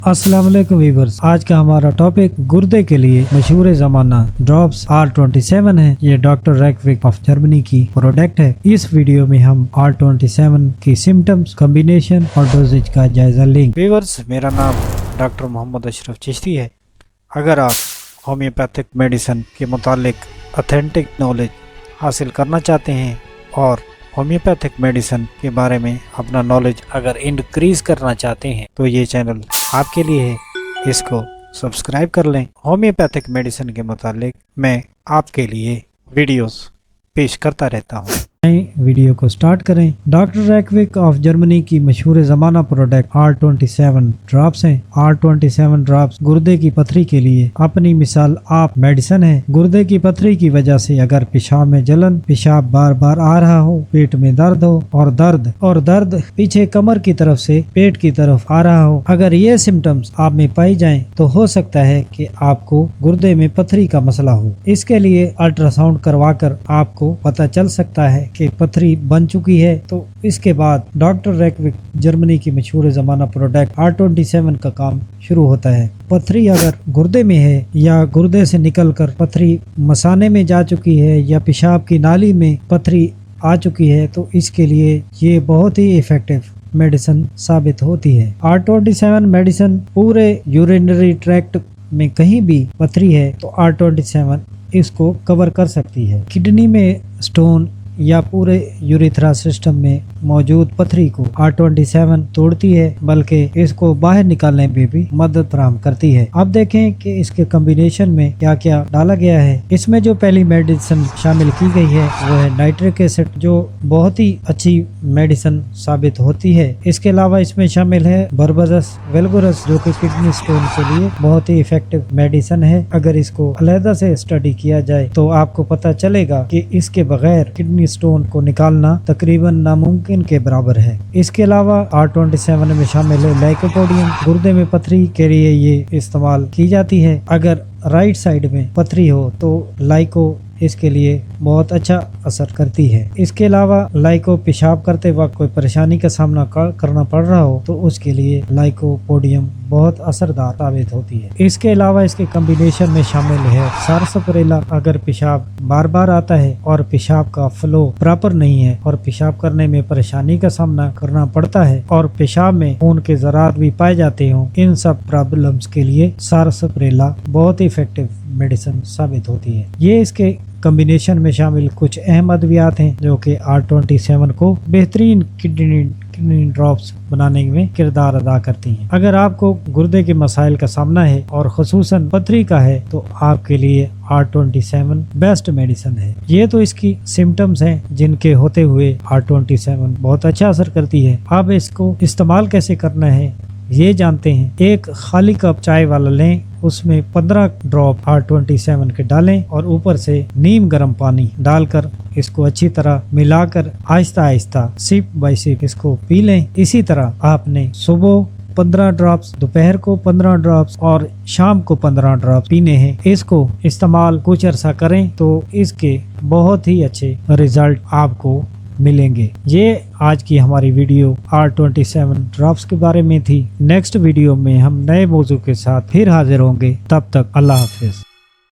अस्सलाम वालेकुम व्यूअर्स, आज का हमारा टॉपिक गुर्दे के लिए मशहूर ज़माना ड्रॉप्स R27 है। ये डॉक्टर रैकविक ऑफ जर्मनी की प्रोडक्ट है। इस वीडियो में हम R27 की सिम्टम्स, कॉम्बिनेशन और डोजेज का जायजा लेंगे। व्यूअर्स, मेरा नाम डॉक्टर मोहम्मद अशरफ चिश्ती है। अगर आप होम्योपैथिक मेडिसिन के मुतालिक ऑथेंटिक नॉलेज हासिल करना चाहते हैं और होम्योपैथिक मेडिसिन के बारे में अपना नॉलेज अगर इंक्रीज करना चाहते हैं तो ये चैनल आपके लिए है। इसको सब्सक्राइब कर लें। होम्योपैथिक मेडिसिन के मुतालिक मैं आपके लिए वीडियोस पेश करता रहता हूँ। वीडियो को स्टार्ट करें। डॉक्टर रैकविक ऑफ जर्मनी की मशहूर ज़माना प्रोडक्ट R27 ड्रॉप्स हैं। R27 ड्रॉप्स गुर्दे की पथरी के लिए अपनी मिसाल आप मेडिसिन है। गुर्दे की पथरी की वजह से अगर पेशाब में जलन, पेशाब बार बार आ रहा हो, पेट में दर्द हो और दर्द पीछे कमर की तरफ से पेट की तरफ आ रहा हो, अगर ये सिम्टम्स आप में पाई जाएं तो हो सकता है कि आपको गुर्दे में पथरी का मसला हो। इसके लिए अल्ट्रासाउंड करवाकर आपको पता चल सकता है कि पथरी बन चुकी है। तो इसके बाद डॉक्टर रैकविक जर्मनी की मशहूर ज़माना प्रोडक्ट R27 का काम शुरू होता है। पथरी अगर गुर्दे में है या गुर्दे से निकलकर पथरी मसाने में जा चुकी है या पेशाब की नाली में पथरी आ चुकी है तो इसके लिए ये बहुत ही इफेक्टिव मेडिसिन साबित होती है। R27 मेडिसिन पूरे यूरिनरी ट्रैक्ट में कहीं भी पथरी है तो R27 इसको कवर कर सकती है। किडनी में स्टोन या पूरे यूरिथ्रा सिस्टम में मौजूद पथरी को R27 तोड़ती है, बल्कि इसको बाहर निकालने में भी मदद फराहम करती है। अब देखें कि इसके कॉम्बिनेशन में क्या क्या डाला गया है। इसमें जो पहली मेडिसिन शामिल की गई है वो है नाइट्रिक एसिड, जो बहुत ही अच्छी मेडिसिन साबित होती है। इसके अलावा इसमें शामिल है बर्बरस वेल्गोरस, जो कि किडनी स्टोन के लिए बहुत ही इफेक्टिव मेडिसिन है। अगर इसको अलहदा से स्टडी किया जाए तो आपको पता चलेगा कि इसके बगैर किडनी स्टोन को निकालना तकरीबन नामुमकिन के बराबर है। इसके अलावा R27 में शामिल है लाइकोपोडियम। गुर्दे में पथरी के लिए ये इस्तेमाल की जाती है। अगर राइट साइड में पथरी हो तो लाइको इसके लिए बहुत अच्छा असर करती है। इसके अलावा लाइको पेशाब करते वक्त कोई परेशानी का सामना करना पड़ रहा हो तो उसके लिए लाइकोपोडियम बहुत असरदार साबित होती है। इसके अलावा इसके कॉम्बिनेशन में शामिल है सारसोप्रेला। अगर पेशाब बार बार आता है और पेशाब का फ्लो प्रॉपर नहीं है और पेशाब करने में परेशानी का सामना करना पड़ता है और पेशाब में खून के ज़रात भी पाए जाते हों, इन सब प्रॉब्लम्स के लिए सारसोप्रेला बहुत इफेक्टिव मेडिसिन साबित होती है। ये इसके कॉम्बिनेशन में शामिल कुछ अहम अद्वियात हैं जो कि R27 को बेहतरीन किडनी ड्रॉप्स बनाने में किरदार अदा करती हैं। अगर आपको गुर्दे के मसाइल का सामना है और खुसूसन पथरी का है तो आपके लिए R27 बेस्ट मेडिसिन है। ये तो इसकी सिम्टम्स हैं जिनके होते हुए R27 बहुत अच्छा असर करती है। अब इसको इस्तेमाल कैसे करना है ये जानते हैं। एक खाली कप चाय वाला लें, उसमें 15 ड्रॉप R27 के डालें और ऊपर से नीम गर्म पानी डालकर इसको अच्छी तरह मिलाकर Aahista Aahista SIP bye SIP इसको पी लें। इसी तरह आपने सुबह 15 ड्रॉप्स, दोपहर को 15 ड्रॉप्स और शाम को 15 ड्रॉप्स पीने हैं। इसको इस्तेमाल कुछ अर्सा करें तो इसके बहुत ही अच्छे रिजल्ट आपको मिलेंगे। ये आज की हमारी वीडियो R27 ड्रॉप्स के बारे में थी। नेक्स्ट वीडियो में हम नए मौजू के साथ फिर हाजिर होंगे। तब तक अल्लाह हाफिज।